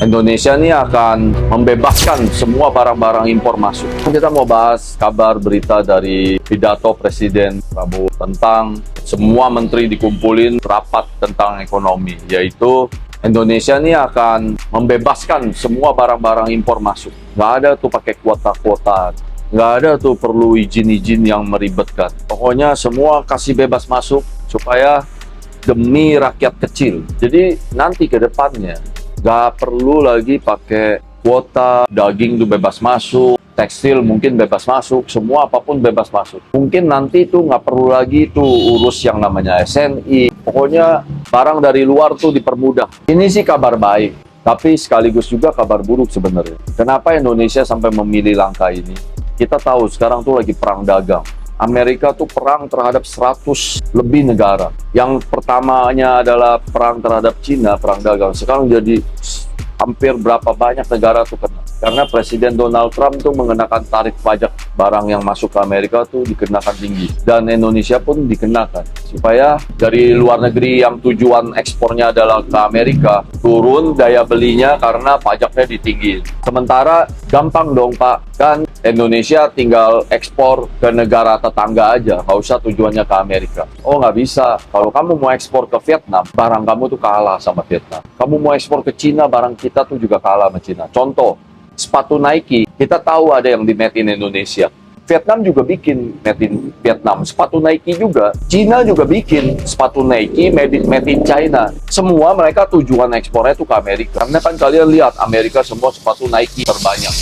Indonesia ini akan membebaskan semua barang-barang impor masuk. Kita mau bahas kabar berita dari pidato Presiden Prabowo tentang semua menteri dikumpulin rapat tentang ekonomi, yaitu Indonesia ini akan membebaskan semua barang-barang impor masuk. Nggak ada tuh pakai kuota-kuota, nggak ada tuh perlu izin-izin yang meribetkan. Pokoknya semua kasih bebas masuk supaya demi rakyat kecil. Jadi nanti ke depannya nggak perlu lagi pakai kuota, daging tuh bebas masuk, tekstil mungkin bebas masuk, semua apapun bebas masuk. Mungkin nanti tuh nggak perlu lagi tuh urus yang namanya SNI. Pokoknya barang dari luar tuh dipermudah. Ini sih kabar baik, tapi sekaligus juga kabar buruk sebenarnya. Kenapa Indonesia sampai memilih langkah ini? Kita tahu sekarang tuh lagi perang dagang. Amerika tuh perang terhadap 100 lebih negara. Yang pertamanya adalah perang terhadap Cina, perang dagang. Sekarang jadi hampir berapa banyak negara tuh kena. Karena Presiden Donald Trump tuh mengenakan tarif pajak barang yang masuk ke Amerika tuh dikenakan tinggi. Dan Indonesia pun dikenakan. Supaya dari luar negeri yang tujuan ekspornya adalah ke Amerika, turun daya belinya karena pajaknya ditinggiin. Sementara gampang dong Pak, kan Indonesia tinggal ekspor ke negara tetangga aja, nggak usah tujuannya ke Amerika. Oh nggak bisa, kalau kamu mau ekspor ke Vietnam, barang kamu tuh kalah sama Vietnam. Kamu mau ekspor ke Cina, barang kita tuh juga kalah sama Cina. Contoh, sepatu Nike, kita tahu ada yang di made in Indonesia. Vietnam juga bikin made in Vietnam, sepatu Nike juga. Cina juga bikin sepatu Nike made in China. Semua mereka tujuan ekspornya tuh ke Amerika. Karena kan kalian lihat, Amerika semua sepatu Nike terbanyak.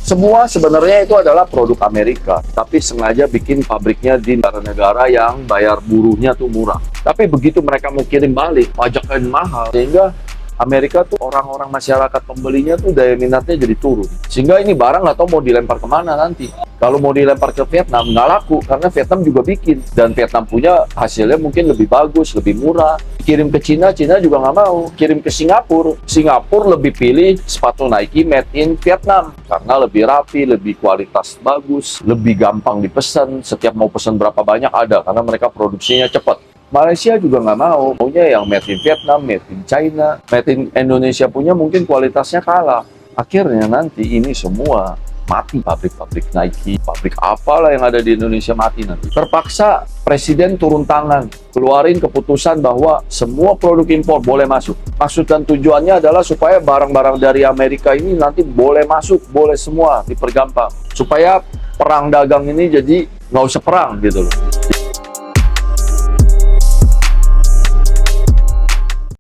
Semua sebenarnya itu adalah produk Amerika, tapi sengaja bikin pabriknya di negara-negara yang bayar buruhnya tuh murah. Tapi begitu mereka mau kirim balik, pajaknya mahal, sehingga Amerika tuh orang-orang masyarakat pembelinya tuh daya minatnya jadi turun. Sehingga ini barang nggak tahu mau dilempar kemana nanti. Kalau mau dilempar ke Vietnam, nggak laku, karena Vietnam juga bikin. Dan Vietnam punya hasilnya mungkin lebih bagus, lebih murah. Kirim ke Cina, Cina juga nggak mau. Kirim ke Singapura, Singapura lebih pilih sepatu Nike made in Vietnam. Karena lebih rapi, lebih kualitas bagus, lebih gampang dipesan. Setiap mau pesan berapa banyak ada, karena mereka produksinya cepat. Malaysia juga nggak mau, maunya yang made in Vietnam, made in China, made in Indonesia punya mungkin kualitasnya kalah. Akhirnya nanti ini semua mati, pabrik-pabrik Nike, pabrik apalah yang ada di Indonesia mati nanti. Terpaksa Presiden turun tangan, keluarin keputusan bahwa semua produk impor boleh masuk. Maksud dan tujuannya adalah supaya barang-barang dari Amerika ini nanti boleh masuk, boleh semua, dipergampang. Supaya perang dagang ini jadi nggak usah perang gitu loh.